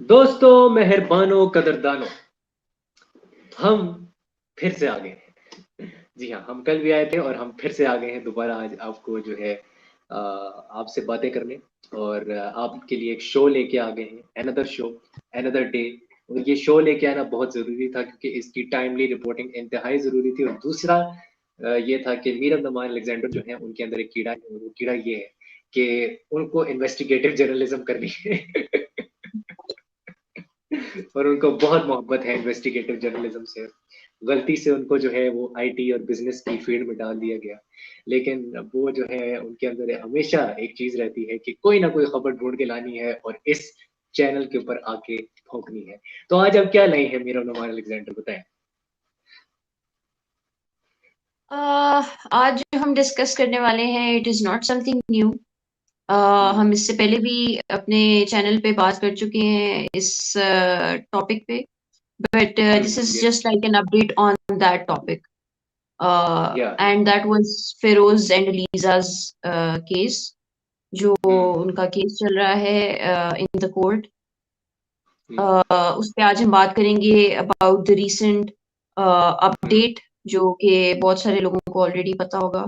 दोस्तों, मेहरबानों, कदरदानों, हम फिर से आ गए हैं। जी हाँ, हम कल भी आए थे और हम फिर से आ गए हैं दोबारा आज आपको जो है आपसे बातें करने और आपके लिए एक शो लेके आ गए हैं, अनदर शो, अनदर डे। और ये शो लेके आना बहुत ज़रूरी था क्योंकि इसकी टाइमली रिपोर्टिंग इंतहाई ज़रूरी थी। और दूसरा ये था कि मीर नमान अलेक्जेंडर जो है उनके अंदर एक कीड़ा है और वो कीड़ा ये है कि उनको इन्वेस्टिगेटिव जर्नलिज्म करनी है। और उनको बहुत मोहब्बत है इन्वेस्टिगेटिव जर्नलिज्म से। गलती से उनको जो है वो आईटी और बिजनेस की फील्ड में डाल दिया गया, लेकिन वो जो है उनके अंदर हमेशा एक चीज रहती है कि कोई ना कोई खबर ढूंढ के लानी है और इस चैनल के ऊपर आके भोंकनी है। तो आज अब क्या लाए हैं मीरा नुमान अलेक्जेंडर, बताएं। आज जो हम डिस्कस करने वाले हैं it is not something new. हम इससे पहले भी अपने चैनल पे बात कर चुके हैं इस टॉपिक पे, बट दिस इज ये just like an update on that topic. या and that was Feroze and Aliza's case, जो हम्म उनका केस चल रहा है इन द कोर्ट। हम्म उस पे आज हम बात करेंगे about the recent hmm update, जो कि बहुत सारे लोगों को ऑलरेडी पता होगा,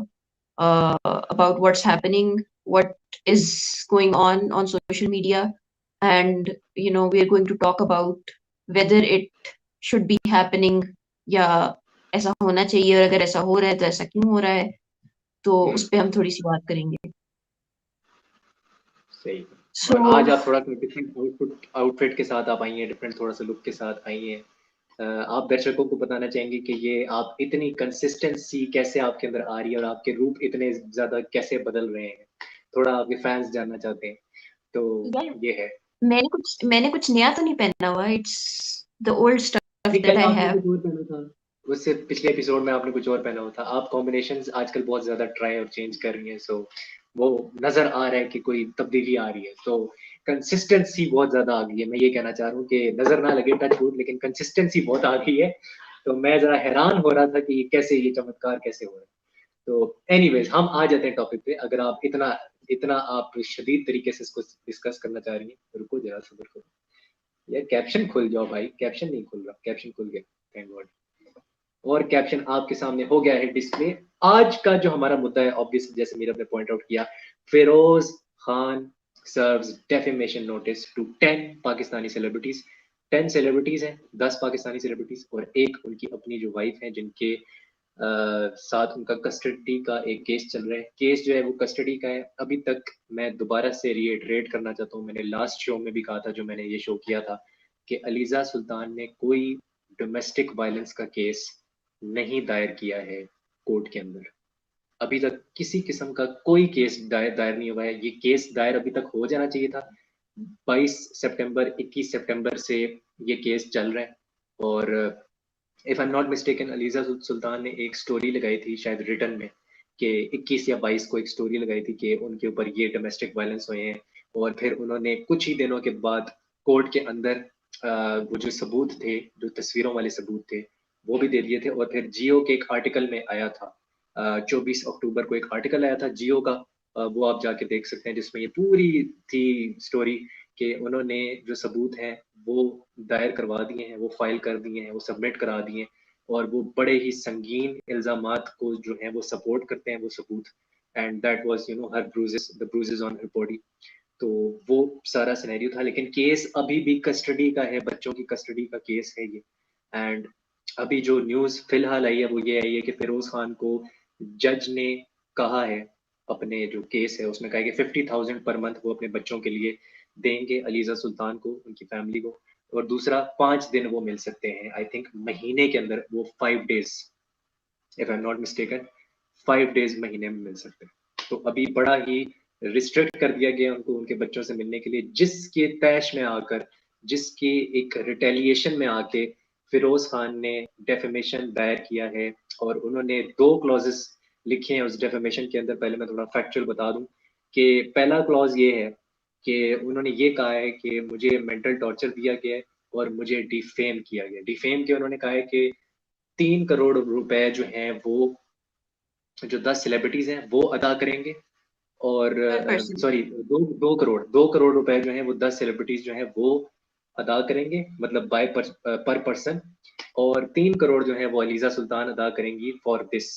about what's happening, what is going on social media, and we are going to talk about whether it should be happening या ऐसा होना चाहिए, और अगर ऐसा हो रहा है तो ऐसा क्यों हो रहा है। तो हम्म उस पे हम थोड़ी सी बात करेंगे। सही। सो और आज आप थोड़ा डिफरेंट आउटफिट के साथ आप आई हैं, डिफरेंट थोड़ा सा लुक के साथ आई हैं। आप दर्शकों को बताना चाहेंगे कि ये आप इतनी कंसिस्टेंसी कैसे आपके अंदर आ रही है और आपके रूप इतने ज़्यादा कैसे बदल रहे हैं? थोड़ा आपके फैंस जानना चाहते हैं, तो यार, ये है। मैंने कुछ नया तो नहीं पहना हुआ। इट्स द ओल्ड स्टफ नहीं, दैट कल आई आपने हैव। कुछ और पहना था, उससे पिछले एपिसोड में आपने कुछ और पहना हुआ था। आप कॉम्बिनेशंस आजकल बहुत ज़्यादा ट्राई और चेंज कर रही हैं, सो वो नज़र आ रहा है कि कोई तब्दीली आ रही है। तो कंसिस्टेंसी बहुत ज़्यादा आ गई है। मैं ये कहना चाह रहा हूँ कि नज़र ना लगे टच वुड, लेकिन कंसिस्टेंसी बहुत आ गई है। तो मैं ज़रा हैरान हो रहा था कि ये चमत्कार कैसे हो रहा है। तो एनीवेज हम आ जाते हैं टॉपिक पे। अगर आप इतना इतना आप शदीद तरीके से इसको डिस्कस करना चाह रही हैं, तो रुको जरा, सब्र करो। यार कैप्शन खुल जाओ भाई, कैप्शन नहीं खुल रहा। कैप्शन खुल गया, थैंक गॉड। और कैप्शन आपके सामने हो गया है डिस्प्ले। आज का जो हमारा मुद्दा है, ऑब्वियसली जैसे मेरा ने पॉइंट आउट किया, Firoz Khan serves defamation notice to 10 Pakistani celebrities. 10 celebrities हैं, 10 पाकिस्तानी सेलिब्रिटीज और एक उनकी अपनी जो वाइफ है, जिनके साथ उनका कस्टडी का एक केस चल रहा है। केस जो है वो कस्टडी का है अभी तक। मैं दोबारा से रिएटरेट करना चाहता हूँ, मैंने लास्ट शो में भी कहा था, जो मैंने ये शो किया था, कि अलीजा सुल्तान ने कोई डोमेस्टिक वायलेंस का केस नहीं दायर किया है कोर्ट के अंदर। अभी तक किसी किस्म का कोई केस दायर नहीं हुआ है। ये केस दायर अभी तक हो जाना चाहिए था। 22 सितंबर, 21 सितंबर से ये केस चल रहा है। और if I am not mistaken, Aliza Sultan ने एक स्टोरी लगाई थी शायद रिटर्न में, कि 21 या 22 को एक स्टोरी लगाई थी कि उनके ऊपर ये डोमेस्टिक वायलेंस हुए हैं। और फिर उन्होंने कुछ ही दिनों के बाद कोर्ट के अंदर वो जो सबूत थे, जो तस्वीरों वाले सबूत थे, वो भी दे दिए थे। और फिर जियो के एक आर्टिकल में आया था, 24 अक्टूबर को एक आर्टिकल आया था जियो का, वो आप जाके देख सकते हैं, जिसमें ये पूरी थी स्टोरी कि उन्होंने जो सबूत हैं वो दायर करवा दिए हैं, वो फाइल कर दिए हैं, वो सबमिट करा दिए हैं। और वो बड़े ही संगीन इल्जामात को जो है वो सपोर्ट करते हैं वो सबूत। And that was her bruises, the bruises on her body. तो वो सारा सिनेरियो था, लेकिन केस अभी भी कस्टडी का है, बच्चों की कस्टडी का केस है ये। एंड अभी जो न्यूज़ फिलहाल आई है वो ये आई है कि फिरोज खान को जज ने कहा है, अपने जो केस है उसमें कहा है कि 50,000 पर मंथ वो अपने बच्चों के लिए देंगे, अलीजा सुल्तान को, उनकी फैमिली को। और दूसरा, 5 दिन वो मिल सकते हैं, आई थिंक महीने के अंदर, वो 5 days, if I am not mistaken, 5 days महीने में मिल सकते हैं। तो अभी बड़ा ही रिस्ट्रिक्ट कर दिया गया उनको उनके बच्चों से मिलने के लिए, जिसके तैश में आकर, जिसके एक रिटेलिएशन में आके फिरोज खान ने डेफेमेशन दायर किया है। और उन्होंने 2 क्लॉजेस लिखे हैं उस डेफेमेशन के अंदर। पहले मैं थोड़ा फैक्चुअल बता दूं कि पहला क्लॉज ये है कि उन्होंने ये कहा है कि मुझे मेंटल टॉर्चर दिया गया है और मुझे डिफेम किया गया। डिफेम के उन्होंने कहा है कि 3 करोड़ रुपए जो हैं वो जो 10 सेलिब्रिटीज हैं वो अदा करेंगे। और पर पर्सन। सॉरी, 2 2 करोड़ रुपए जो हैं वो 10 सेलिब्रिटीज जो हैं वो अदा करेंगे, मतलब बाय पर पर्सन, और 3 करोड़ जो है वो अलीजा सुल्तान अदा करेंगी फॉर दिस।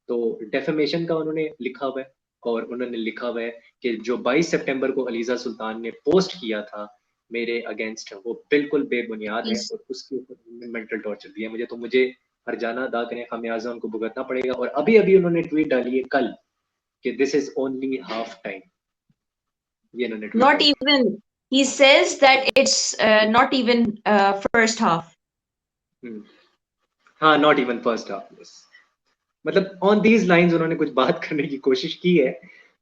तो डेफेमेशन का उन्होंने लिखा हुआ है, और उन्होंने लिखा हुआ है कि जो 22 सितंबर को अलीजा सुल्तान ने पोस्ट किया था मेरे अगेंस्ट, वो बिल्कुल बेबुनियाद है, Yes. और उसके ऊपर उन्होंने मेंटल टॉर्चर दिया मुझे, तो मुझे हरजाना अदा करें, खमियाजा उनको भुगतना पड़ेगा। और अभी अभी उन्होंने ट्वीट डाली है कल कि this is only half time, ये इन्होंने ट्वीट Not डाली। even. He says that it's not even first half. हम्म, हाँ, not even first half, yes. मतलब ऑन दीज लाइंस उन्होंने कुछ बात करने की कोशिश की है।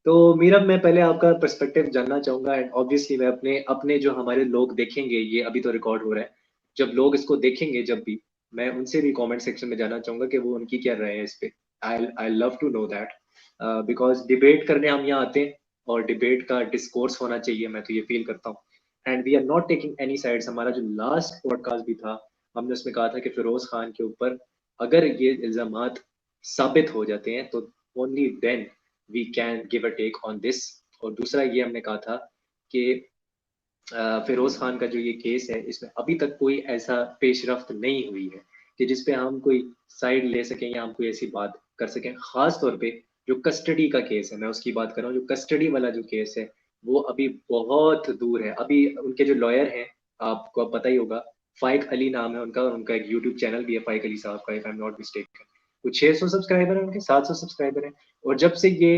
तो मीरा, मैं पहले आपका पर्सपेक्टिव जानना चाहूंगा, एंड ऑब्वियसली मैं अपने अपने जो हमारे लोग देखेंगे, ये अभी तो रिकॉर्ड हो रहा है, जब लोग इसको देखेंगे, जब भी, मैं उनसे भी कमेंट सेक्शन में जानना चाहूंगा कि वो उनकी क्या राय है इस पे। I love to know that, because debate करने हम यहाँ आते हैं, और डिबेट का डिस्कोर्स होना चाहिए, मैं तो ये फील करता हूँ। And we are not taking any sides. हमारा जो लास्ट पॉडकास्ट भी था, हमने उसमें कहा था कि फिरोज खान के ऊपर अगर ये इल्जामात साबित हो जाते हैं, तो only then we can give a take on this. और दूसरा ये हमने कहा था कि फिरोज खान का जो ये केस है, इसमें अभी तक कोई ऐसा पेशरफ्त नहीं हुई है कि जिसपे हम कोई साइड ले सकें, या हम कोई ऐसी बात कर सकें। खास तौर पे जो कस्टडी का केस है, मैं उसकी बात कर रहा हूँ, जो कस्टडी वाला जो केस है, वो अभी बहुत दूर है। अभी उनके जो लॉयर हैं, आपको अब पता ही होगा, फाइक अली नाम है उनका, और उनका एक यूट्यूब चैनल भी है फाइक अली साहब का, if I am not mistaken. कुछ 600 सब्सक्राइबर है उनके, 700 सब्सक्राइबर है। और जब से ये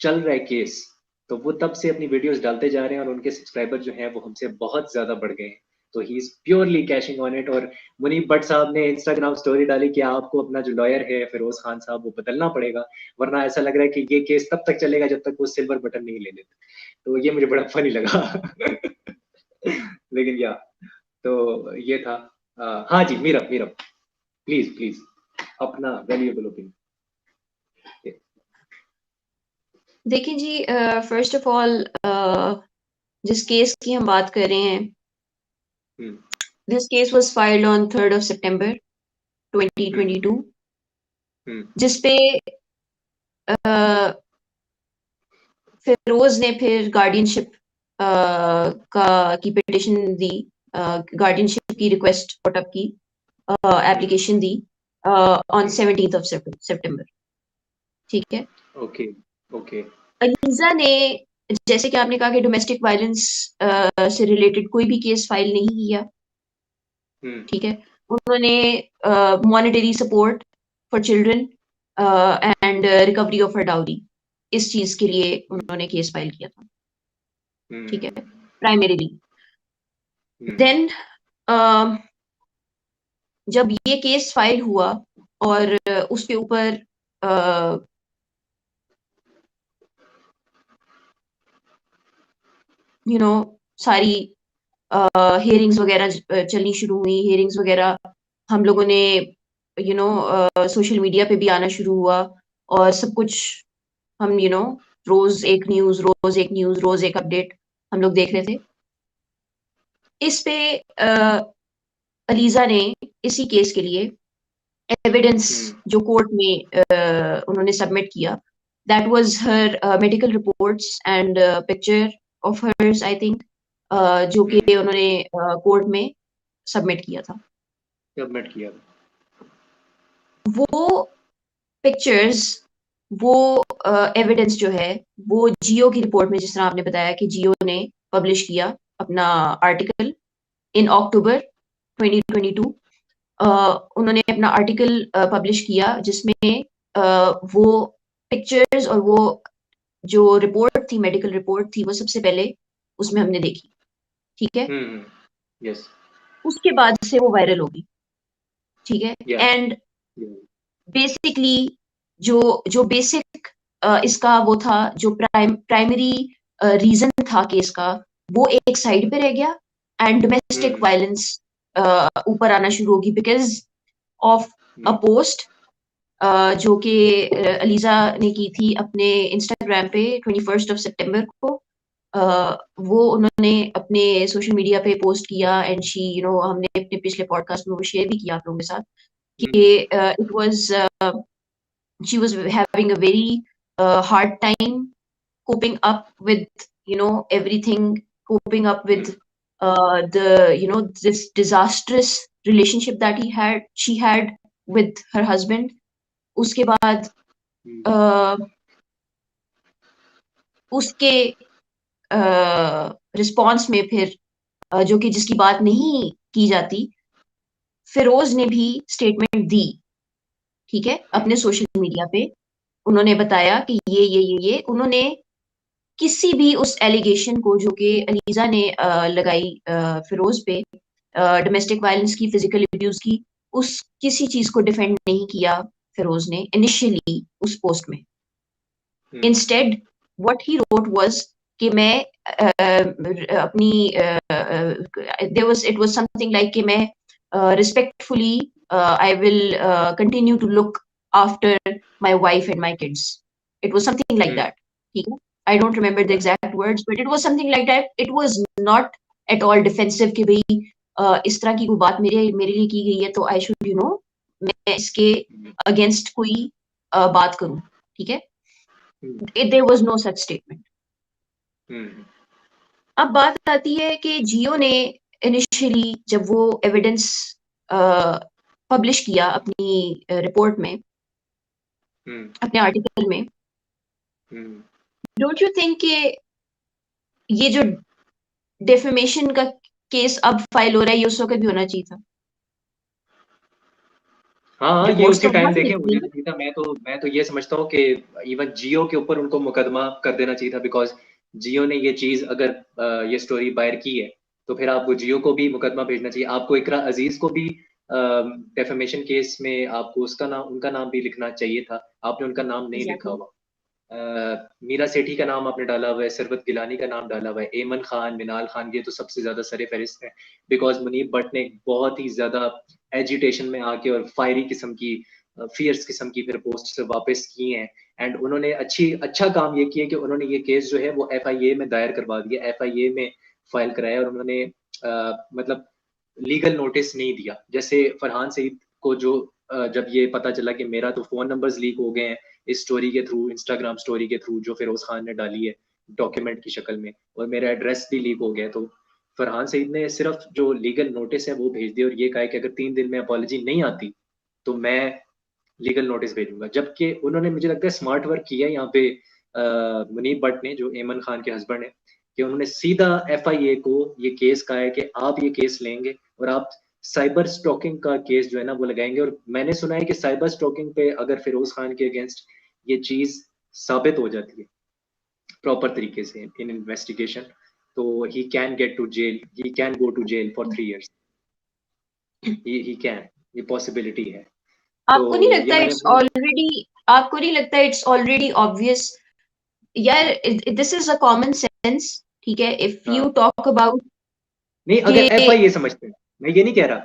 चल रहा है केस, तो वो तब से अपनी वीडियोस डालते जा रहे हैं, और उनके सब्सक्राइबर जो हैं वो हमसे बहुत ज्यादा बढ़ गए हैं। तो he is purely caching on it. और मुनीब भट्ट साहब ने इंस्टाग्राम स्टोरी डाली कि आपको अपना जो लॉयर है फिरोज खान साहब, वो बदलना पड़ेगा, वरना ऐसा लग रहा है कि ये केस तब तक चलेगा जब तक वो सिल्वर बटन नहीं ले लेते। तो ये मुझे बड़ा फनी लगा। लेकिन या, तो ये था। हाँ जी, मीरब मीरब, प्लीज प्लीज, अपना वैल्यूएबल ओपिनियन। देखिए जी, फर्स्ट ऑफ ऑल जिस केस की हम बात कर रहे हैं, this case was filed on 3rd of September 2022, जिसपे फिरोज ने फिर गार्डियनशिप की पिटिशन दी, गार्डियनशिप की रिक्वेस्ट पुटअप की, application the on 17th of September। ठीक है। Okay okay. अलीजा ने, जैसे कि आपने कहा कि डोमेस्टिक वायलेंस से रिलेटेड कोई भी केस फाइल नहीं किया, ठीक है। उन्होंने monetary support for children and recovery of her dowry, इस चीज के लिए उन्होंने केस फाइल किया था, ठीक है, प्राइमरीली। देन जब ये केस फाइल हुआ, और उसके ऊपर सारी हियरिंग्स वगैरह चलनी शुरू हुई, हियरिंग्स वगैरह हम लोगों ने सोशल मीडिया पे भी आना शुरू हुआ, और सब कुछ हम रोज एक न्यूज, रोज एक न्यूज, रोज एक अपडेट हम लोग देख रहे थे। इस पे अलीजा ने इसी केस के लिए एविडेंस जो कोर्ट में उन्होंने सबमिट किया, that was her medical reports and picture of hers, I think, जो कि उन्होंने कोर्ट में सबमिट किया था। सबमिट किया। वो पिक्चर्स, वो एविडेंस जो है, वो जियो की रिपोर्ट में, जिस तरह आपने बताया कि जियो ने पब्लिश किया अपना आर्टिकल इन अक्टूबर 2022, उन्होंने अपना आर्टिकल पब्लिश किया, जिसमें वो पिक्चर्स और वो जो रिपोर्ट थी, मेडिकल रिपोर्ट थी, वो सबसे पहले उसमें हमने देखी, ठीक है। यस। उसके बाद से वो वायरल होगी, ठीक है। या एंड बेसिकली जो जो बेसिक इसका वो था, जो प्राइमरी रीजन था केस का, वो एक साइड पे रह गया, एंड डोमेस्टिक वायलेंस ऊपर आना शुरू होगी बिकॉज ऑफ अ पोस्ट जो कि अलीजा ने की थी अपने इंस्टाग्राम पे 21st of September को। वो उन्होंने अपने सोशल मीडिया पे पोस्ट किया, एंड शी हमने अपने पिछले पॉडकास्ट में वो शेयर भी किया आप लोगों के साथ कि it was she was having a very hard time coping up with everything, coping up with this disastrous relationship that she had with her husband. उसके बाद उसके रिस्पॉन्स में फिर जो कि जिसकी बात नहीं की जाती, फिरोज ने भी स्टेटमेंट दी, ठीक है, अपने सोशल मीडिया पे। उन्होंने बताया कि ये उन्होंने किसी भी उस एलिगेशन को जो कि अलीजा ने लगाई फिरोज पे, डोमेस्टिक वायलेंस की, फिजिकल अब्यूज की, उस किसी चीज को डिफेंड नहीं किया फिरोज ने इनिशियली उस पोस्ट में। Instead what he wrote was कि मैं अपनी इट वाज समथिंग लाइक कि मैं respectfully I will continue to look after my wife and my kids. It was something like that, ठीक है। I don't remember the exact words, but it was something like that. It was not at all defensive कि भाई इस तरह की कोई बात मेरे लिए की गई है तो I should मैं इसके अगेंस्ट कोई बात करूं, ठीक है। There was no such statement. अब बात आती है कि जियो ने इनिशियली जब वो एविडेंस पब्लिश किया अपनी रिपोर्ट में, अपने आर्टिकल में, डोंट यू थिंक कि ये जो डेफेमेशन का केस अब फाइल हो रहा है ये उस वक्त भी होना चाहिए था? हाँ, ये उसी टाइम देखे मुझे नहीं था। मैं तो ये समझता हूँ कि इवन जियो के ऊपर उनको मुकदमा कर देना चाहिए था, बिकॉज जियो ने ये चीज अगर ये स्टोरी बाहर की है तो फिर आपको जियो को भी मुकदमा भेजना चाहिए। आपको इकरा अजीज को भी डेफेमेशन केस में आपको उनका नाम भी लिखना चाहिए था। आपने उनका नाम नहीं लिखा हुआ। मीरा सेठी का नाम आपने डाला हुआ है, सरबत गिलानी का नाम डाला हुआ है, एमन खान, मिनाल खान, ये तो सबसे ज्यादा सरे फहरिस्त है, बिकॉज मुनीब भट्ट ने बहुत ही ज्यादा एजिटेशन में आके और फायरी किस्म की, फियर्स किस्म की फिर पोस्ट से वापस की हैं। एंड उन्होंने अच्छा काम ये किया कि उन्होंने ये केस जो है वो FIA में दायर करवा दिया, FIA में फाइल कराया, और उन्होंने मतलब लीगल नोटिस नहीं दिया। जैसे फरहान सईद को जो जब ये पता चला कि मेरा तो फोन नंबर्स लीक हो गए हैं इस स्टोरी के थ्रू, इंस्टाग्राम स्टोरी के थ्रू जो फिरोज खान ने डाली है डॉक्यूमेंट की शक्ल में, और मेरा एड्रेस भी लीक हो गया, तो फरहान सईद ने सिर्फ जो लीगल नोटिस है वो भेज दिया और ये कहा कि अगर 3 दिन में अपॉलॉजी नहीं आती तो मैं लीगल नोटिस भेजूंगा। जबकि उन्होंने, मुझे लगता है, स्मार्ट वर्क किया यहाँ पे मुनीब भट्ट ने, जो एमन खान के हस्बैंड है, कि उन्होंने सीधा FIA को ये केस कहा है कि आप ये केस लेंगे और आप साइबर स्टॉकिंग का केस जो है ना वो लगाएंगे। और मैंने सुना है कि साइबर स्टॉकिंग पे अगर फिरोज खान के अगेंस्ट ये चीज साबित हो जाती है प्रॉपर तरीके से इन इन्वेस्टिगेशन, तो he can get to jail, he can go to jail for 3 years। He can, ये पॉसिबिलिटी है। आपको नहीं लगता इट्स ऑलरेडी ऑब्वियस यार? This is a common sense, ठीक है। इफ यू टॉक अबाउट, नहीं, अगर FIA समझते हैं, मैं ये नहीं कह रहा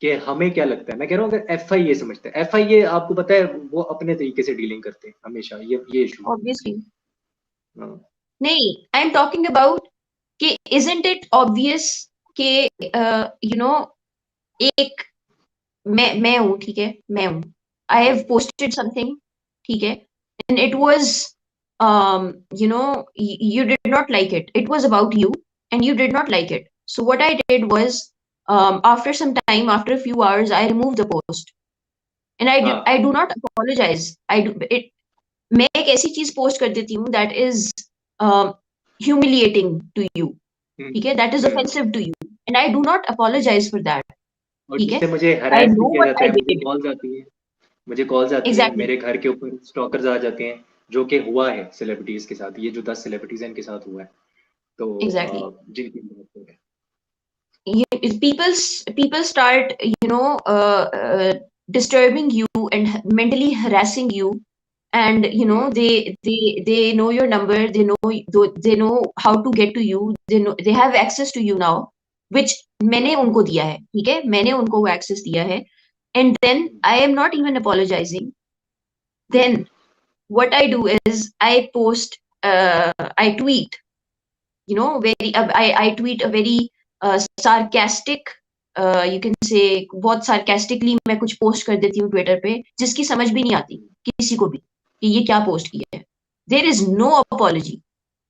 कि हमें क्या लगता है, मैं कह रहा हूँ अगर FIA समझते हैं, FIA आपको पता है वो अपने तरीके से डीलिंग करते हैं हमेशा ये इशू। ऑब्वियसली नहीं, आई एम टॉकिंग अबाउट कि इजंट इट ऑब्वियस कि एक मैं हूँ, ठीक है, मैं हूँ, आई हैव पोस्टेड समथिंग, ठीक है, and it was you did not like it. It was about you and you did not like it. So what I did was, after some time, after a few hours, I removed the post. And I do not apologize. मैं एक ऐसी चीज post कर देती हूँ that is humiliating to you, ठीक है, that is offensive to you, and I do not apologize for that. ठीक है, मुझे हरास भी किया जाता है, मुझे कॉल्स आती है, मेरे घर के ऊपर स्टॉकर्स आ जाते हैं, जो कि हुआ है सेलिब्रिटीज के साथ। ये जो 10 सेलिब्रिटीज हैं इनके साथ हुआ है, तो जिनकी बात है, people start disturbing you and mentally harassing you, and they know your number, they know how to get to you, they have access to you now, which मैंने उनको दिया है, ठीक है, मैंने उनको वो access दिया है, and then I am not even apologizing. Then what I do is I post, I tweet, I tweet a very sarcastic, you can say, बहुत sarcastically मैं कुछ पोस्ट कर देती हूँ ट्विटर पे, जिसकी समझ भी नहीं आती किसी को भी कि ये क्या पोस्ट किया है। There is no apology.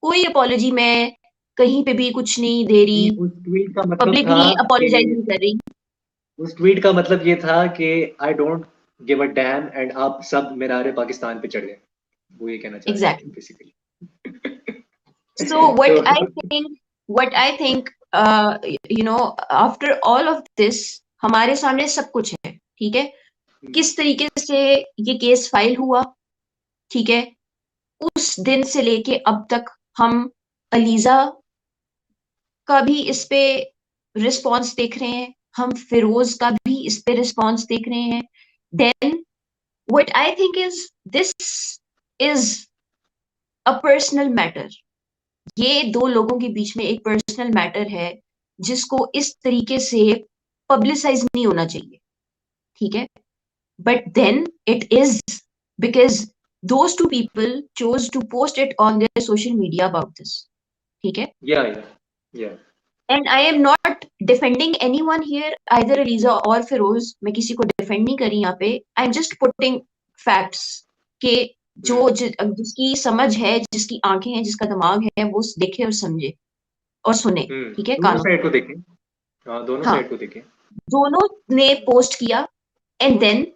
कोई apology मैं कहीं पे भी कुछ नहीं दे रही, उस ट्वीट का मतलब था पब्लिकली अपोलोजाइज कि नहीं कर रही। उस ट्वीट का मतलब ये था कि I don't give a dam and आप सब मीरारे पाकिस्तान पे चढ़ गए, वो ये कहना चाह रही थी एग्जैक्टली। बेसिकली। So तो what I think, after all of this, हमारे सामने सब कुछ है, ठीक है? किस तरीके से ये केस फाइल हुआ, ठीक है? उस दिन से लेके अब तक हम अलीजा का भी इस पे रिस्पॉन्स देख रहे हैं, हम फिरोज का भी इस पे रिस्पॉन्स देख रहे हैं। Then what I think is this is a personal matter. ये दो लोगों के बीच में एक पर्सनल मैटर है जिसको इस तरीके से पब्लिसाइज नहीं होना चाहिए, ठीक है? But then it is because those two people chose to post it on their social media about this, ठीक है? Yeah yeah and I am not defending any one here, either Aliza और फिरोज, मैं किसी को डिफेंड नहीं कर रही यहाँ पे। I am just putting facts के जिसकी समझ है, जिसकी आंखें हैं, जिसका दिमाग है, वो देखे और समझे और सुने, ठीक है? दोनों कानों साइड को देखें। हाँ, दोनों हाँ, साइड को देखें। दोनों ने पोस्ट किया and then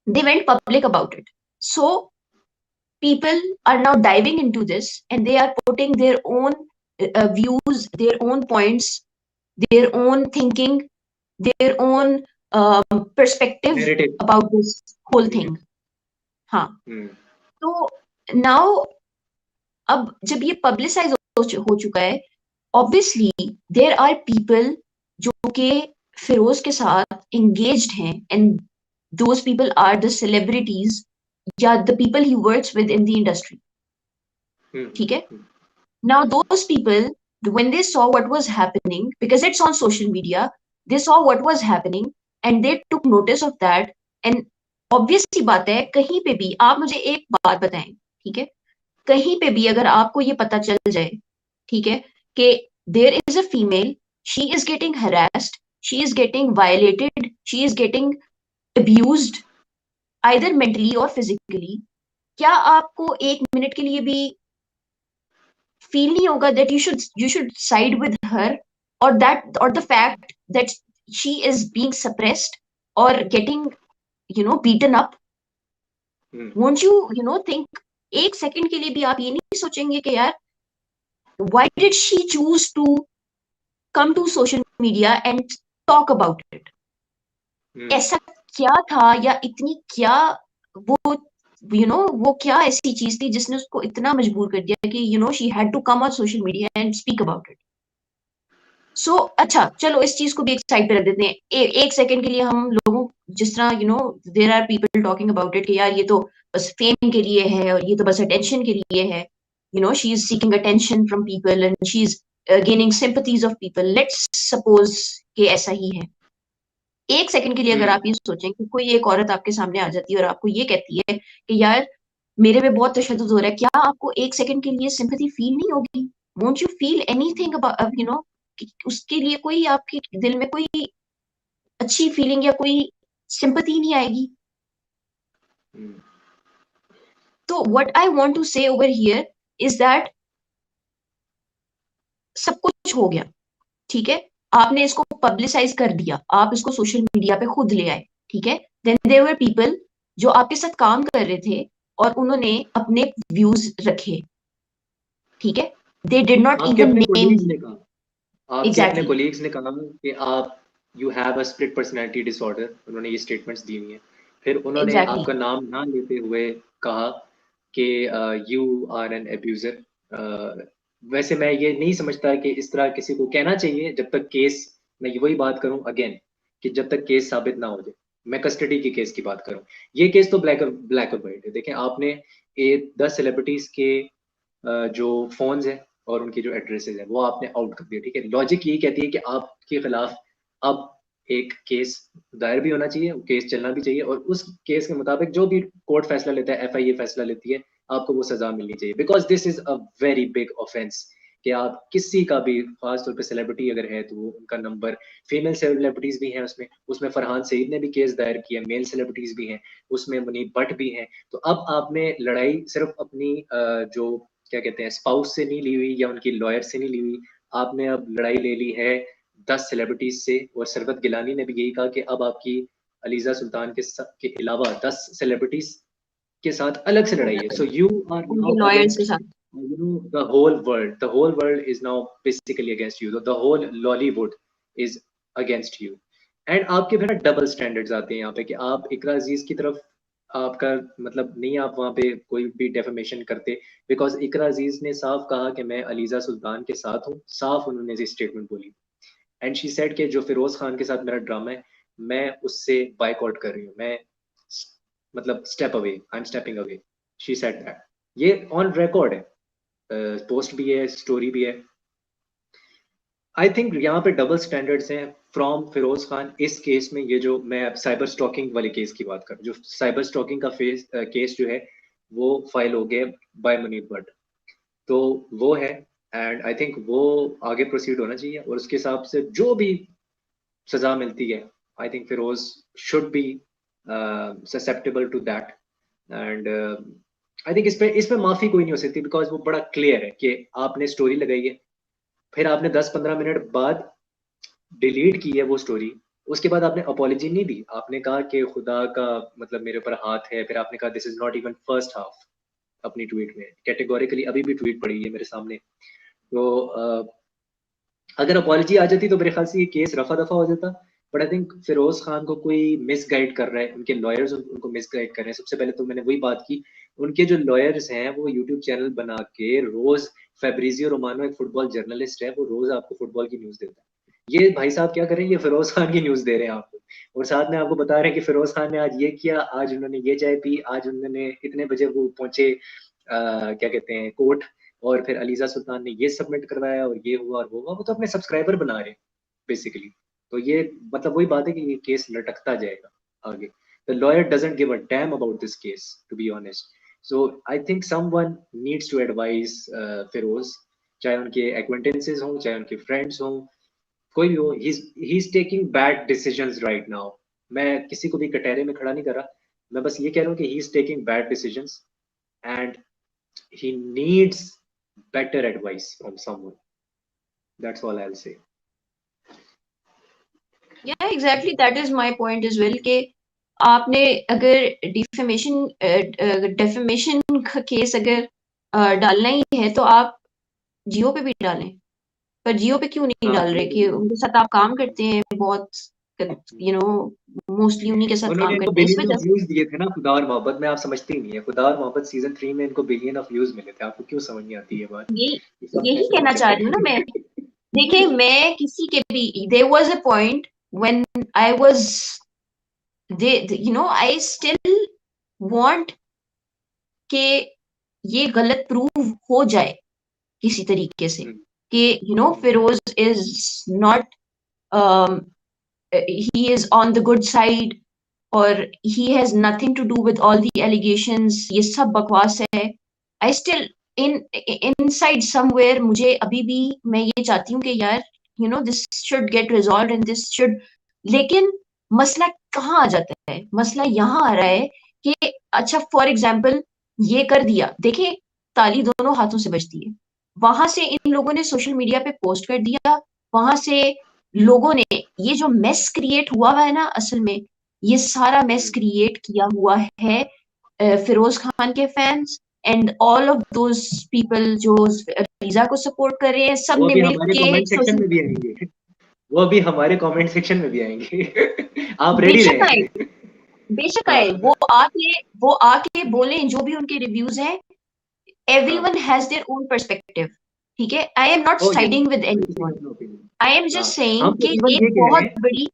they went public about it. So people are now diving into this and they are putting their own views, their own points, their own thinking, their own perspective narrative about this whole thing. Narrative हाँ, तो now अब जब ये publicise हो चुका है, obviously there are people जो कि फिरोज के साथ एंगेज्ड हैं and those people are the celebrities या the people he works with in the industry, ठीक है? Now those people, when they saw what was happening, because it's on social media, they saw what was happening and they took notice of that. And obvious सी बात है, कहीं पे भी आप मुझे एक बात बताएं, ठीक है? कहीं पे भी अगर आपको ये पता चल जाए, ठीक है, कि there is a female, she is getting harassed, she is getting violated, she is getting abused, either mentally or physically, क्या आपको एक मिनट के लिए भी फील नहीं होगा that you should side with her, or that or the fact that she is being suppressed or getting beaten up? Won't you think एक second के लिए भी आप ये नहीं सोचेंगे कि यार why did she choose to come to social media and talk about it? ऐसा क्या था या इतनी क्या वो वो क्या ऐसी चीज थी जिसने उसको इतना मजबूर कर दिया कि she had to come on social media and speak about it? So अच्छा, चलो इस चीज को भी एक साइड पे रख देते हैं। एक सेकंड के लिए हम लोगों, जिस तरह there are people talking about it कि यार ये तो बस फेम के लिए है और ये तो बस अटेंशन के लिए है, she is seeking attention from people and she is gaining sympathies of people. Let's suppose कि ऐसा ही है। एक सेकंड के लिए अगर आप ये सोचें कि कोई एक औरत आपके सामने आ जाती है और आपको ये कहती है कि यार मेरे पे बहुत तशद्दुद हो रहा है, क्या आपको एक सेकंड के लिए सिंपैथी फील नहीं होगी? Won't you feel anything about उसके लिए कोई आपके दिल में कोई अच्छी फीलिंग या कोई सिंपैथी नहीं आएगी? तो व्हाट आई वांट टू से ओवर हियर इज दैट सब कुछ हो गया, ठीक है? आपने इसको पब्लिसाइज कर दिया, आप इसको सोशल मीडिया पे खुद ले आए, ठीक है? देन देयर वर पीपल जो आपके साथ काम कर रहे थे और उन्होंने अपने व्यूज रखे, ठीक है? दे डिड नॉट आपके इवन अपने नेम कोलीग्स यू। ने कहा, आपके अपने एग्जैक्टली। कोलीग्स ने कहा कि आप you have a split personality disorder, उन्होंने ये स्टेटमेंट्स दी हुई हैं। फिर उन्होंने एग्जैक्टली। आपका नाम ना लेते हुए कहा कि यू आर एन एब्यूजर। वैसे मैं ये नहीं समझता कि इस तरह किसी को कहना चाहिए जब तक केस, मैं वही बात करूं अगेन कि जब तक केस साबित ना हो जाए। मैं कस्टडी की केस की बात करूं, ये केस तो ब्लैक और व्हाइट है। देखें आपने 10 सेलिब्रिटीज के जो फोन्स हैं और उनके जो एड्रेसेस हैं वो आपने आउट कर दिए, ठीक है? लॉजिक यही कहती है कि आपके खिलाफ अब एक केस दायर भी होना चाहिए, केस चलना भी चाहिए और उस केस के मुताबिक जो भी कोर्ट फैसला लेता है, एफआईए फैसला लेती है, आपको वो सजा मिलनी चाहिए। Because this is a very big offence कि आप किसी का भी, खासतौर पे सेलिब्रिटी अगर है तो वो उनका नंबर, फीमेल सेलिब्रिटीज भी हैं उसमें फरहान सईद ने भी केस दायर किया, मेल सेलिब्रिटीज भी हैं उसमें, मुनीब भट्ट भी हैं। तो अब आपने लड़ाई सिर्फ अपनी जो क्या कहते हैं स्पाउस से नहीं ली हुई या उनकी लॉयर से नहीं ली हुई, आपने अब लड़ाई ले ली है 10 सेलिब्रिटीज से, और सरबत गिलानी ने भी यही कहा कि अब आपकी अलीजा सुल्तान के अलावा 10 सेलिब्रिटीज के साथ अलग से लड़ाई है. So you are now उनके लॉयर्स against, के साथ. the whole world. The whole world is now basically against you. The whole Lollywood is against you. And आपके फिर डबल स्टैंडर्ड्स आते हैं यहाँ पे कि आप इकरा अजीज की तरफ आपका मतलब नहीं, आप वहाँ पे कोई भी डेफेमेशन करते, बिकॉज इकरा अजीज ने साफ कहा कि मैं अलीजा सुल्तान के साथ हूँ, साफ उन्होंने ये स्टेटमेंट बोली. एंड शी सेड कि जो फिरोज खान के साथ मेरा ड्रामा है, मैं उससे बाइकआउट कर रही हूँ, मैं मतलब step away, I am stepping away. She said that. ये ऑन रिकॉर्ड है, पोस्ट भी है, स्टोरी भी है. आई थिंक यहाँ पे डबल स्टैंडर्ड्स हैं फ्रॉम फिरोज खान इस केस में. ये जो मैं साइबर स्टॉकिंग वाले केस की बात कर, जो साइबर स्टॉकिंग का केस जो है वो फाइल हो गया बाय मुनीर भट्ट, तो वो है. एंड आई थिंक वो आगे प्रोसीड होना चाहिए, और उसके हिसाब से जो भी सजा मिलती है, I think Feroze should be susceptible to that. And I think इस पे माफी कोई नहीं हो सकती, बिकॉज वो बड़ा क्लियर है कि आपने स्टोरी लगाई है, फिर आपने 10-15 मिनट बाद डिलीट की है वो स्टोरी, उसके बाद आपने अपॉलॉजी नहीं दी, आपने कहा कि खुदा का मतलब मेरे ऊपर हाथ है, फिर आपने कहा this is not even first half अपनी ट्वीट में कैटेगोरिकली, अभी भी ट्वीट पड़ी है मेरे सामने. तो अगर अपॉलॉजी आ जाती तो मेरे ख्याल से ये केस रफा दफा हो जाता. But I think Feroze Khan को कोई मिसगाइड कर रहा है, उनके लॉयर्स उनको मिसगाइड कर रहे हैं. सबसे पहले तो मैंने वही बात की, उनके जो लॉयर्स हैं वो यूट्यूब चैनल बना के रोज, फेब्रिजियो रोमानो एक फुटबॉल जर्नलिस्ट है, वो रोज आपको फुटबॉल की न्यूज देता है. ये भाई साहब क्या करें, ये फिरोज खान की न्यूज दे रहे हैं आपको, और साथ में आपको बता रहे हैं कि फिरोज खान ने आज ये किया, आज उन्होंने ये चाय पी, आज उन्होंने इतने बजे वो पहुंचे क्या कहते हैं कोर्ट, और फिर अलीजा सुल्तान ने ये सबमिट करवाया, और ये हुआ और वो हुआ. वो तो अपने सब्सक्राइबर बना रहे हैं बेसिकली. तो ये मतलब वही बात है कि ये केस लटकता जाएगा आगे. The lawyer doesn't give a damn about this case, to be honest. So I think someone needs to advise Feroze, चाहे उनके एक्वेंटेंसेस हों, चाहे उनके फ्रेंड्स हों, कोई भी हो. He is taking bad decisions right now. मैं किसी को भी कटहरे में खड़ा नहीं कर रहा, मैं बस ये कह रहा हूँ कि he is taking bad decisions, and he needs better advice from someone. That's all I'll say. Yeah, exactly. That is my point as well. कि आपने अगर डेफेमेशन का केस अगर डालना ही है तो आप जियो पे भी डालें, पर जियो पे क्यों नहीं हाँ, डाल रहे कि उनके साथ आप काम करते हैं बहुत, मोस्टली उन्हीं के साथ उन्होंने काम इनको करते हैं इस बिलियन वजह ऑफ व्यूज दिए थे ना खुदा और मोहब्बत में, आप समझती नहीं है. खुदा और मोहब्बत सीजन 3 में इनको बिलियन ऑफ व्यूज मिले थे, आपको क्यों समझ नहीं आती ये बात? से ये सब यही पैसे के कहना चाह रही हूँ ना मैं. चक्कर. देखिए, मैं किसी के भी, there was a point when I was I still want कि ये गलत प्रूव हो जाए किसी तरीके से कि Feroze is not, he is on the good side और he has nothing to do with all the allegations. ये सब बकवास है. I still inside somewhere मुझे अभी भी मैं ये चाहती हूँ कि यार this should get resolved and this should, लेकिन मसला कहाँ आ जाता है? मसला यहाँ आ रहा है कि अच्छा फॉर एग्जाम्पल ये कर दिया, देखिए ताली दोनों हाथों से बजती है. वहां से इन लोगों ने सोशल मीडिया पे पोस्ट कर दिया, वहां से लोगों ने ये जो मेस क्रिएट हुआ है ना, असल में ये सारा मेस क्रिएट किया हुआ है फिरोज खान के fans and all of those people जो लीजा को सपोर्ट कर रहे हैं, सब वो ने अभी हमारे मिलके कमेंट सेक्शन सोशल, में भी आएंगे. वो अभी हमारे कमेंट सेक्शन में भी आएंगे. आप रेडी बेशक आए, रहें. बेशक आए, हाँ, वो आके बोले जो भी उनके रिव्यूज हैं. हाँ. everyone has their own perspective. ठीक है, I am not Oh yes, siding with everybody anyone. has an opinion. I am हाँ, just saying हम तो कि इवन ये ये कह रहे बहुत हैं, बड़ी,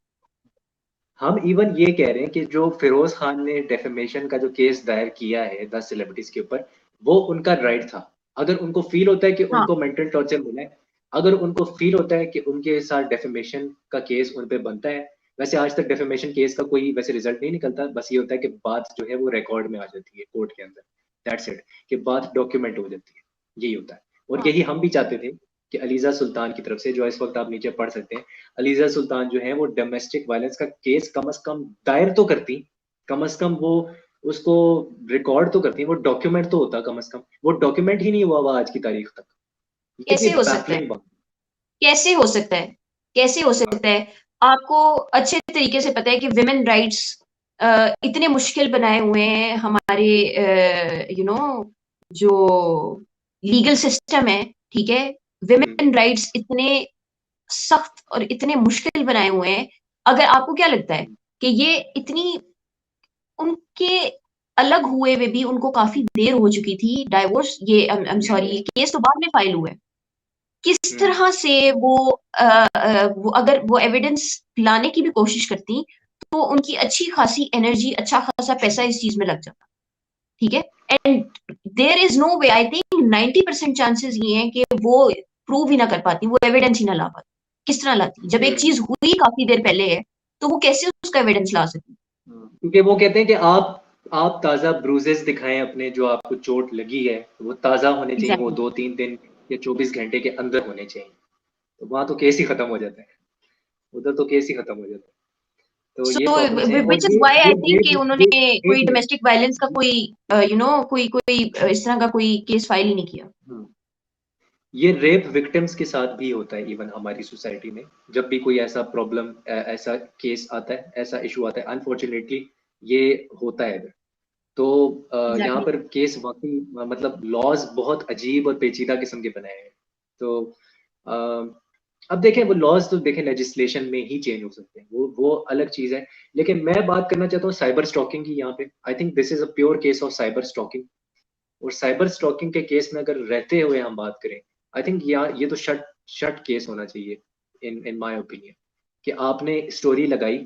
हम इवन ये कह रहे हैं कि जो फिरोज खान ने डेफेमेशन का जो केस दायर किया है 10 सेलिब्रिटीज के ऊपर, वो उनका राइट था. अगर उनको फील होता है कि हाँ उनको मेंटल टॉर्चर मिला है, अगर उनको फील होता है कि उनके साथ डेफेमेशन का केस उन पे बनता है, वैसे आज तक डेफेमेशन केस का कोई वैसे रिजल्ट नहीं निकलता, बस ये होता है कि बात जो है वो रिकॉर्ड में आ जाती है कोर्ट के अंदर. दैट्स इट, कि बात डॉक्यूमेंट हो जाती है, यही होता है. और हाँ यही हम भी चाहते थे कि अलीजा सुल्तान की तरफ से, जो इस वक्त आप नीचे पढ़ सकते हैं, अलीजा सुल्तान जो है वो डोमेस्टिक वायलेंस का केस कम से कम दायर तो करती, कम से कम वो उसको रिकॉर्ड तो करती, वो डॉक्यूमेंट तो होता कम से कम. वो डॉक्यूमेंट ही नहीं हुआ आज की तारीख तक. ये कितनी कैसे हो सकता है? बैफलिंग बात. कैसे हो सकता है? कैसे हो सकता है? आपको अच्छे तरीके से पता है कि विमेन राइट्स इतने मुश्किल बनाए हुए हैं हमारे जो लीगल सिस्टम है, ठीक है? विमेन राइट्स इतने सख्त और इतने मुश्किल बनाए हुए हैं। अगर आपको क्या लगता है कि ये इतनी उनके अलग हुए हुए भी उनको काफी देर हो चुकी थी डाइवोर्स, ये आई एम सॉरी, ये केस तो बाद में फाइल हुआ है। किस तरह से वो अगर वो एविडेंस लाने की भी कोशिश करती तो उनकी अच्छी खासी एनर्जी, अच्छा खासा पैसा इस चीज में लग जाता, ठीक है? And there is no way, I think 90% chances ये हैं कि वो प्रूव ही ना कर पाती, वो एविडेंस ही ना ला पाती। किस तरह लाती? जब एक चीज हुई काफी देर पहले है तो वो कैसे उसका एविडेंस ला सकती? क्योंकि वो कहते हैं कि आप ताज़ा ब्रूजेस दिखाएं अपने, जो आपको चोट लगी है वो ताज़ा होने चाहिए, वो एग्जैक्टली। 2-3 दिन या 24 घंटे के अंदर होने चाहिए। तो वहां तो केस ही खत्म हो जाता है, उधर तो केस ही खत्म हो जाता है। तो ये सो प्रॉब्लम्स हैं। और व्हिच इज ये व्हाई आई ये थिंक कि उन्होंने ये कोई एक मिनट। डोमेस्टिक वायलेंस का कोई कोई इस तरह का कोई केस फाइल ही नहीं किया। हम्म, ये रेप विक्टिम्स के साथ भी होता है इवन हमारी सोसाइटी में। जब भी कोई ऐसा प्रॉब्लम, ऐसा केस आता है, ऐसा इशू आता है, अनफॉर्चुनेटली ये होता है इधर। तो यहाँ एग्जैक्टली। पर केस वाकई मतलब लॉज बहुत अजीब और पेचीदा किस्म के बनाए हैं। तो अ, अब देखें, वो लॉज तो देखें लेजिस्लेशन में ही चेंज हो सकते हैं, वो अलग चीज है। लेकिन मैं बात करना चाहता हूँ साइबर स्टॉकिंग की यहाँ पे। I think this is a pure case of cyber stalking. और साइबर स्टॉकिंग के केस में अगर रहते हुए हम बात करें, आई थिंक ये तो शट शट केस होना चाहिए इन इन माय ओपिनियन। कि आपने स्टोरी लगाई,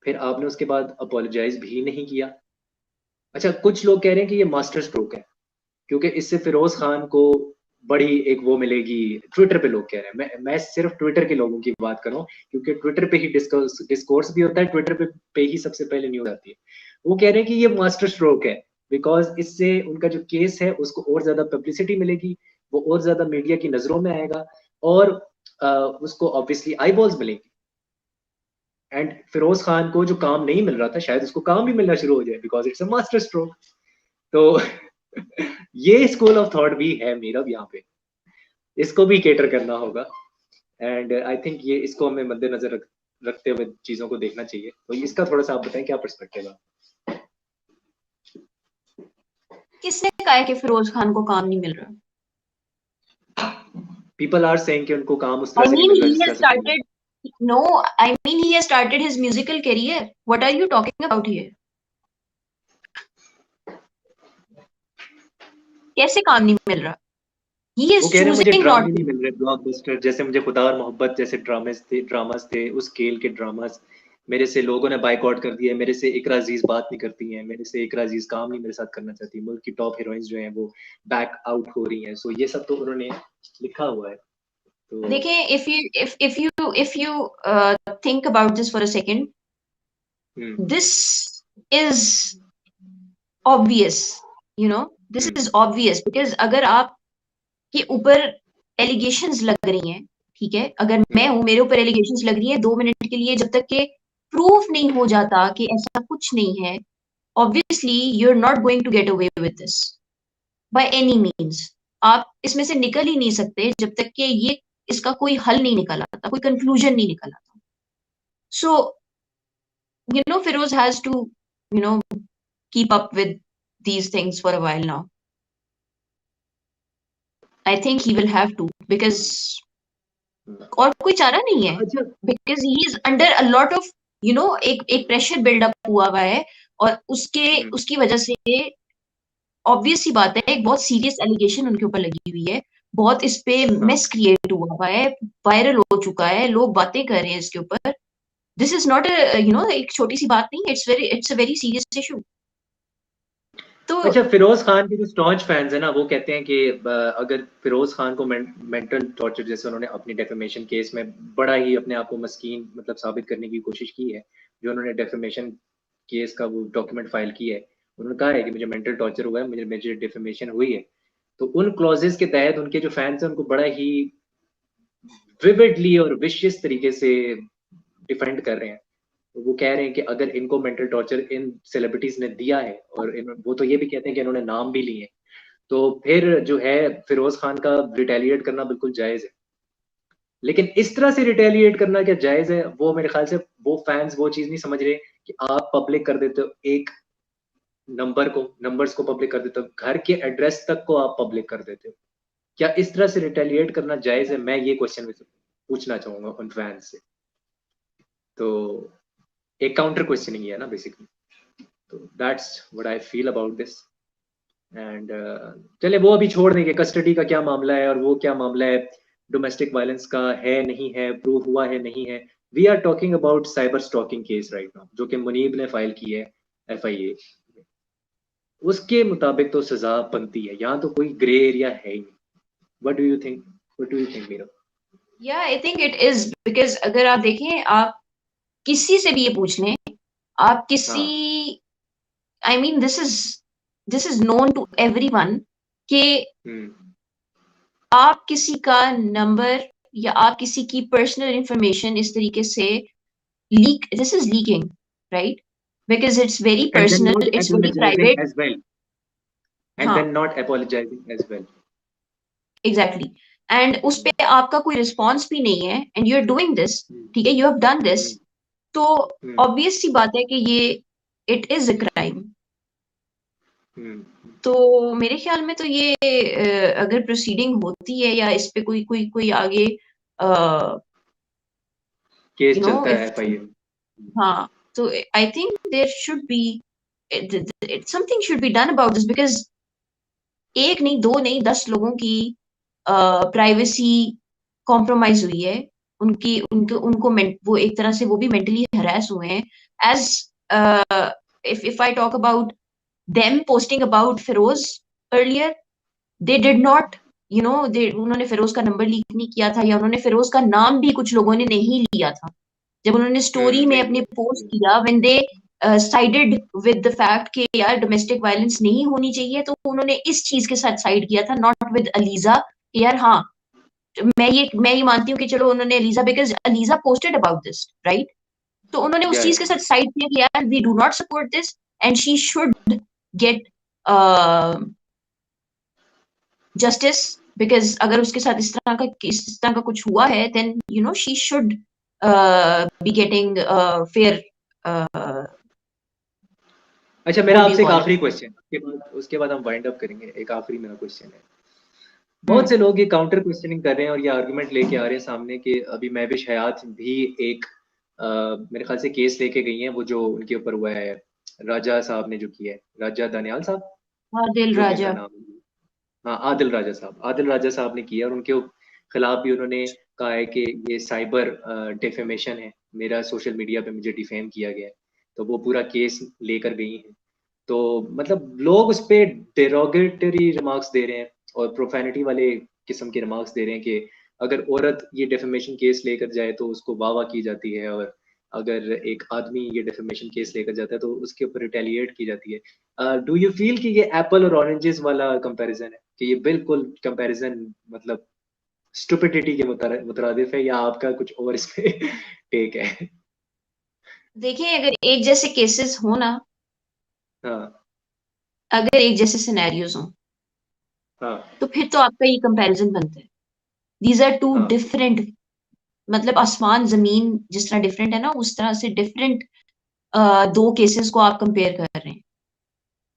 फिर आपने उसके बाद अपोलोजाइज भी नहीं किया। अच्छा, कुछ लोग कह रहे हैं कि ये मास्टर स्ट्रोक है, क्योंकि इससे फिरोज खान को बड़ी एक वो मिलेगी। ट्विटर पे लोग कह रहे हैं, मैं सिर्फ ट्विटर के लोगों की बात कर रहा हूँ, क्योंकि ट्विटर पे ही डिस्कोर्स भी होता है, ट्विटर पे ही सबसे पहले न्यूज आती है। वो कह रहे हैं कि ये मास्टर स्ट्रोक है, बिकॉज इससे उनका जो केस है उसको और ज्यादा पब्लिसिटी मिलेगी, वो और ज्यादा मीडिया की नजरों में आएगा, और उसको ऑब्वियसली आई बॉल्स मिलेंगी। एंड फिरोज खान को जो काम नहीं मिल रहा था, शायद उसको काम भी मिलना शुरू हो जाए, because it's a master stroke. तो ये स्कूल ऑफ थॉट भी है मेरा भी यहाँ पे, इसको भी केटर करना होगा। एंड आई थिंक ये इसको हमें मद्देनजर रखते हुए चीजों को देखना चाहिए। तो इसका थोड़ा सा आप बताएं क्या पर्सपेक्टिव है। किसने कहा है कि फिरोज खान को काम नहीं मिल रहा? पीपल आर सेइंग कि उनको काम उस तरह I से नहीं mean, मिल रहा he जिस has तरह से पहले। started. No, I mean he has started his musical career. What are you talking about here? कैसे काम नहीं मिल रहा? He वो is कह रहे हैं मुझे choosing not ड्रामे to. नहीं मिल रहे, ब्लॉकबस्टर जैसे मुझे खुदा और मोहब्बत जैसे ड्रामास थे उस स्केल के ड्रामास मेरे से लोगों ने बाइकआउट कर दिए। मेरे से इकरा अजीज बात नहीं करती हैं, मेरे से इकरा अजीज काम नहीं मेरे साथ करना चाहती, मुल्क की टॉप हीरोइंस जो हैं वो बैक आउट हो रही हैं। सो ये सब तो उन्होंने लिखा हुआ है। तो देखें, if you think about this for a second, this is obvious. This is obvious because अगर आप के ऊपर एलिगेशंस लग रही हैं, ठीक है? अगर मैं हूं, मेरे ऊपर एलिगेशंस लग रही है 2 मिनट के लिए, जब तक के प्रूफ नहीं हो जाता कि ऐसा कुछ नहीं है, obviously you are not going to get away with this by any means. आप इसमें से निकल ही नहीं सकते जब तक कि ये इसका कोई हल नहीं निकल आता, कोई कंक्लूजन नहीं निकल आता। सो Feroz has to you know keep up with these things for a while now. I think he will have to, because और कोई चारा नहीं है, अच्छा। Because he is under a lot of एक एक प्रेशर बिल्डअप हुआ है, और उसकी वजह से ऑब्वियस सी बात है, एक बहुत सीरियस एलिगेशन उनके ऊपर लगी हुई है, बहुत इस पे हाँ। मेस क्रिएट हुआ है, वायरल हो चुका है, लोग बातें कर रहे हैं इसके ऊपर। दिस इज नॉट एक छोटी सी बात नहीं है, it's a very serious issue. तो अच्छा, फिरोज खान के जो स्टॉन्च फैंस है ना, वो कहते हैं कि अगर फिरोज खान को मेंटल टॉर्चर, जैसे उन्होंने अपनी डेफेमेशन केस में बड़ा ही अपने आप को मस्कीन मतलब साबित करने की कोशिश की है, जो उन्होंने डेफेमेशन केस का वो डॉक्यूमेंट फाइल किया है, उन्होंने कहा है कि मुझे मेंटल टॉर्चर हुआ है, मुझे डेफेमेशन हुई है। तो उन क्लॉजेस के तहत उनके जो फैंस हैं उनको बड़ा ही विविडली और विशियस तरीके से डिफेंड कर रहे हैं। तो वो कह रहे हैं कि अगर इनको मेंटल टॉर्चर इन सेलिब्रिटीज ने दिया है, और वो तो ये भी कहते हैं कि इन्होंने नाम भी लिए हैं, तो फिर जो है फिरोज खान का रिटेलिएट करना बिल्कुल जायज है। लेकिन इस तरह से रिटेलिएट करना क्या जायज है? वो मेरे ख्याल से वो फैंस वो चीज नहीं समझ रहे कि आप पब्लिक कर देते हो एक नंबर्स को पब्लिक कर देते हो, घर के एड्रेस तक को आप पब्लिक कर देते हो। क्या इस तरह से रिटेलिएट करना जायज है? मैं ये क्वेश्चन पूछना चाहूंगा उन फैंस से। तो एक काउंटर क्वेश्चनिंग है ना बेसिकली। तो that's what I feel about this. And चले वो अभी छोड़ देंगे, कस्टडी का क्या मामला है और वो क्या मामला है, डोमेस्टिक वायलेंस का है नहीं है, प्रूव हुआ है नहीं है। We are talking about cyber stalking case right now, जो कि मुनीब ने फाइल की है FIA। उसके मुताबिक तो सजा बनती है, यहाँ तो कोई ग्रे एरिया है ही नहीं। What do you think? What do you think Meera? Yeah, I think it is because अगर आप देखें, आप किसी से भी ये पूछ लें, आप किसी, हाँ। I mean, this is known to everyone कि हम्म। आप किसी का नंबर या आप किसी की पर्सनल इंफॉर्मेशन इस तरीके से leak, this is leaking, right? Because it's very and then personal, not it's very apologizing private. as well, and हाँ, then not apologizing as well. Exactly. And उस हम्म। पे आपका कोई रिस्पॉन्स भी नहीं है, and you are doing this, ठीक है, you have done this, hmm. तो हम्म। ऑब्वियस सी बात है कि ये it is a crime. Hmm. तो मेरे ख्याल में तो ये अगर प्रोसीडिंग होती है या इस पे कोई कोई कोई आगे केस यू नो चलता है इफ, FIA। हाँ, तो I think there should be something should be done about this, because एक नहीं, दो नहीं, 10 लोगों की प्राइवेसी कॉम्प्रोमाइज हुई है। उनकी उनको उनको वो एक तरह से वो भी मेंटली हरास हुए हैं। As if I talk about them posting about Feroz earlier, they did not, you know, they उन्होंने फिरोज का नंबर लीक नहीं किया था, या उन्होंने फिरोज का नाम भी कुछ लोगों ने नहीं लिया था। जब उन्होंने स्टोरी में नहीं अपने पोस्ट नहीं। किया, when they sided with the fact कि यार डोमेस्टिक वायलेंस नहीं होनी चाहिए, तो उन्होंने इस चीज के साथ साइड किया था, नॉट विद अलीजा। यार हाँ, मैं ये मानती हूँ कि चलो उन्होंने ELISA, because ELISA posted about this, right? तो उन्होंने उस या चीज के साथ साइड किया कि यार we do not support this, and she should get justice, because अगर उसके साथ इस तरह का कुछ हुआ है, then you know she should be getting fair, अच्छा, मेरा व्हाट डू यू आपसे एक कॉल आखिरी इट। क्वेश्चन, उसके बाद हम वाइंड अप करेंगे। एक आखिरी मेरा क्वेश्चन है। बहुत से लोग ये काउंटर क्वेश्चनिंग कर रहे हैं और ये आर्गुमेंट लेके आ रहे हैं सामने कि अभी महविश हयात भी एक मेरे ख्याल से केस लेके गई हैं, वो जो उनके ऊपर हुआ है, राजा साहब ने जो किया है, राजा दानियाल साहब, हाँ, दिल जो भी उनका राजा। नाम है। हाँ, आदिल राजा साहब ने किया, और उनके खिलाफ भी उन्होंने कहा है कि ये साइबर डिफेमेशन है, मेरा सोशल मीडिया पे मुझे डिफेम किया गया है। तो वो पूरा केस लेकर गई हैं। तो मतलब लोग उस पे डेरोगेटरी रिमार्क्स दे रहे हैं और प्रोफेनिटी वाले किस्म के रिमार्क्स दे रहे हैं कि अगर औरत ये डेफेमेशन केस लेकर जाए तो उसको वाह वाह की जाती है, और अगर एक आदमी ये डेफेमेशन केस लेकर जाता है तो उसके ऊपर रिटेलिएट की जाती है। डू यू फील कि ये एप्पल और ऑरेंजेस वाला कंपैरिजन है, कि ये बिल्कुल कंपैरिजन मतलब स्टुपिडिटी के मुतरादिफ है, या आपका कुछ और इस पे टेक है? देखें, अगर एक जैसे केसेस हो ना, हाँ। अगर एक जैसे सिनेरियोज हो, हाँ। तो फिर तो आपका ये कंपैरिजन बनता है। दीज आर टू हाँ। डिफरेंट, मतलब आसमान जमीन जिस तरह डिफरेंट है ना, उस तरह से डिफरेंट दो केसेस को आप कंपेयर कर रहे हैं।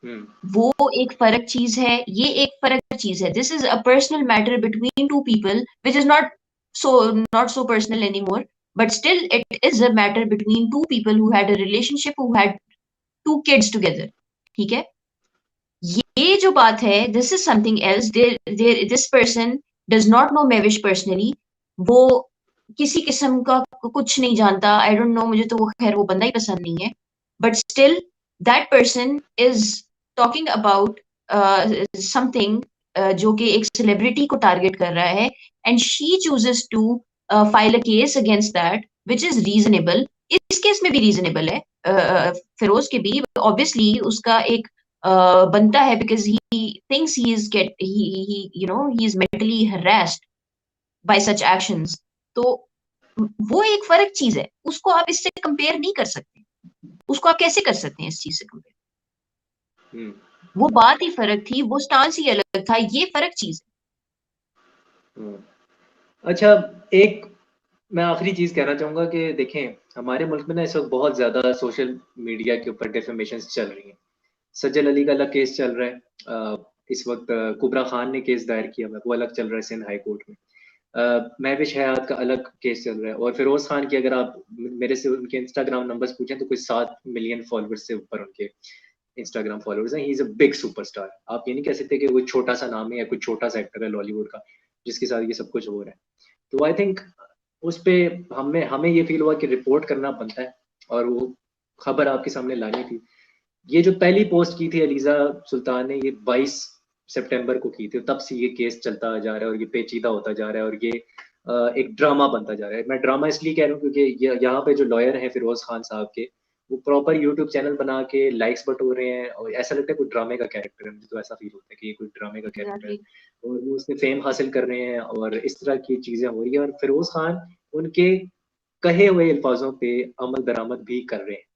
हम्म। वो एक फर्क चीज है, ये एक फर्क चीज है। This is a personal matter between two people, which is not so personal any more, but still it is a matter between two people who had a relationship, who had two kids together, ठीक है? ये जो बात है, this is something else. There this person does not know Mehwish personally, वो किसी किस्म का कुछ नहीं जानता, आई डोंट नो, मुझे तो वो खैर वो बंदा ही पसंद नहीं है, but still that person is talking about something जो कि एक सेलिब्रिटी को टारगेट कर रहा है, and she chooses to file a case against that, which is reasonable. इस केस में भी रीजनेबल है, फिरोज के भी ऑब्वियसली उसका एक बनता है, because he thinks he is get he you know he is mentally harassed by such actions। तो वो एक फर्क चीज है, उसको आप इससे कंपेयर नहीं कर सकते। उसको आप कैसे कर सकते हैं इस चीज से कंपेयर? हम्म। वो बात ही फर्क थी, वो स्टांस ही अलग था, ये फर्क चीज है। हम्म। अच्छा, एक मैं आखिरी चीज़ कहना चाहूँगा कि देखें, हमारे मुल्क में ना इस वक़्त बहुत ज़्यादा सोशल मीडिया के ऊपर डिफेमेशंस चल रही हैं। सज्जल अली का अलग केस चल रहा है। इस वक़्त कुबरा खान ने केस दायर किया हुआ है, वो अलग चल रहा है सिंध हाई कोर्ट में। महविश हयात का अलग केस चल रहा है, और फिरोज़ खान की अगर आप मेरे से उनके इंस्टाग्राम नंबर्स पूछें तो कोई 7 मिलियन फॉलोवर्स से ऊपर उनके इंस्टाग्राम फॉलोवर्स हैं। He is a big superstar. आप ये नहीं कह सकते कि वो छोटा-सा नाम है या कोई छोटा-सा एक्टर है बॉलीवुड का, जिसके साथ ये सब कुछ हो रहा है। तो आई थिंक उस पे हमें हमें ये फ़ील हुआ कि रिपोर्ट करना बनता है, और वो खबर आपके सामने लानी थी। ये जो पहली पोस्ट की थी अलीज़ा सुल्तान ने, ये 22 सितंबर को की थी, तब से ये केस चलता जा रहा है और ये पेचीदा होता जा रहा है, और ये एक ड्रामा बनता जा रहा है। मैं ड्रामा इसलिए कह रहा हूँ क्योंकि यहाँ पे जो लॉयर हैं फिरोज़ खान साहब के, वो प्रॉपर यूट्यूब चैनल बना के लाइक्स बटोर रहे हैं, और ऐसा लगता है कोई ड्रामे का कैरेक्टर है। मुझे तो ऐसा फ़ील होता है कि ये कोई ड्रामे का कैरेक्टर है, एग्जैक्टली। और वो उसमें फ़ेम हासिल कर रहे हैं, और इस तरह की चीज़ें हो रही हैं, और फिरोज़ खान उनके कहे हुए अल्फाज़ों पे अमल दरामद भी कर रहे हैं।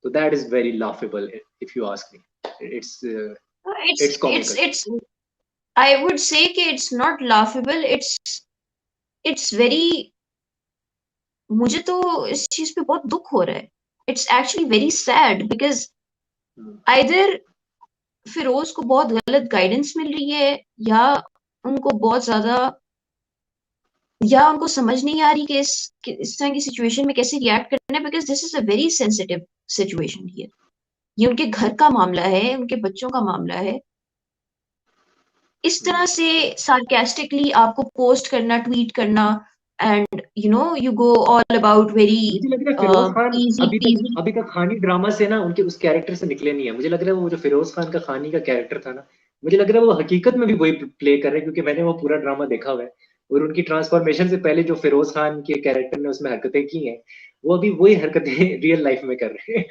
So that is very laughable, if you ask me. It's uh, It's it's it's comical. it's I would say कि it's not laughable. It's very, मुझे तो इस चीज पे बहुत दुख हो रहा है. It's actually very sad because Hmm. either Firoz को बहुत गलत गाइडेंस मिल रही है, या उनको बहुत ज्यादा, या उनको समझ नहीं आ रही कि इस तरह की सिचुएशन में कैसे रिएक्ट करना है, because this is a very sensitive situation here. ये उनके घर का मामला है, उनके बच्चों का मामला है. इस Hmm. तरह से सार्केस्टिकली आपको पोस्ट करना, ट्वीट करना, and you go all about very मुझे लग रहा है फिरोज खान इजी पीजी. अभी तक खानी ड्रामा से ना उनके उस कैरेक्टर से निकले नहीं है। मुझे लग रहा है वो जो फिरोज खान का खानी का कैरेक्टर था ना, मुझे लग रहा है वो हकीकत में भी वही प्ले कर रहे हैं, क्योंकि मैंने वो पूरा ड्रामा देखा हुआ है, और उनकी ट्रांसफॉर्मेशन से पहले जो फिरोज खान के कैरेक्टर ने उसमें हरकतें की हैं, वो अभी वही हरकतें रियल लाइफ में कर रहे हैं।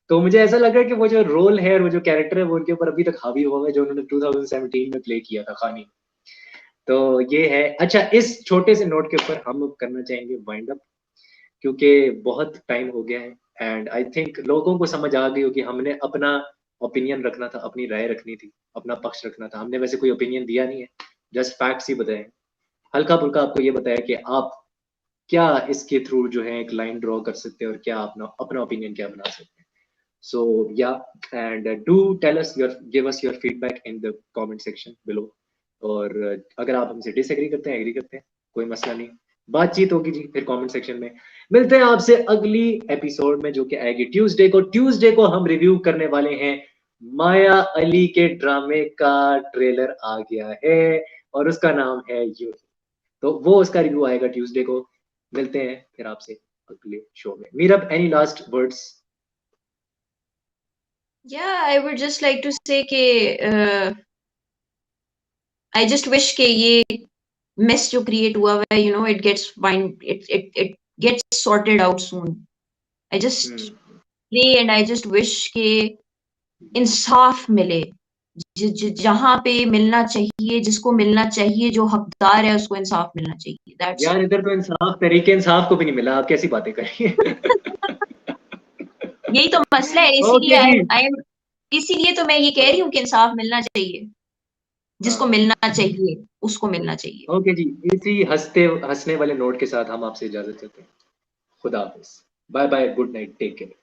तो मुझे ऐसा लग रहा है कि वो जो रोल है और वो जो कैरेक्टर है वो उनके ऊपर अभी तक हावी हुआ है, जो उन्होंने 2017 में प्ले किया था खानी। तो ये है। अच्छा, इस छोटे से नोट के ऊपर हम करना चाहेंगे वाइंड अप, क्योंकि बहुत टाइम हो गया है, एंड आई थिंक लोगों को समझ आ गई हो कि हमने अपना ओपिनियन रखना था, अपनी राय रखनी थी, अपना पक्ष रखना था। हमने वैसे कोई ओपिनियन दिया नहीं है, जस्ट फैक्ट्स ही बताए, हल्का फुल्का आपको ये बताया कि आप क्या इसके थ्रू जो है एक लाइन ड्रॉ कर सकते हैं, और क्या अपना अपना ओपिनियन क्या बना सकते हैं। So yeah, and do tell us your, give us your feedback in the comment section below. और अगर आप हमसे डिसएग्री करते हैं, एग्री करते हैं, कोई मसला नहीं, बातचीत होगी जी फिर कमेंट सेक्शन में। मिलते हैं आपसे अगली एपिसोड में, जो कि आएगी ट्यूसडे को। ट्यूसडे को हम रिव्यू करने वाले हैं माया अली के ड्रामे का ट्रेलर आ गया है, और उसका नाम है यू। तो वो उसका रिव्यू आएगा ट्यूसडे को। मिलते हैं फिर आपसे अगले शो में। Meerab, any last words? Yeah, I would just like to say कि I just wish कि ये mess जो create हुआ है, it gets it gets sorted out soon. I just pray and I just wish कि इंसाफ मिले, जहां पे मिलना चाहिए, जिसको मिलना चाहिए, जो हकदार है उसको इंसाफ मिलना चाहिए. That's यार, all. इधर तो इंसाफ, तरीके इंसाफ को भी नहीं मिला, आप कैसी बातें कर रही हैं? यही तो मसला है, इसीलिए ओके जी। इसीलिए तो मैं ये कह रही हूँ कि इंसाफ मिलना चाहिए, जिसको हाँ, मिलना चाहिए उसको मिलना चाहिए. ओके जी। इसी हंसने वाले नोट के साथ हम आपसे इजाजत चाहते हैं। खुदा हाफिज। Bye bye, good night, take care.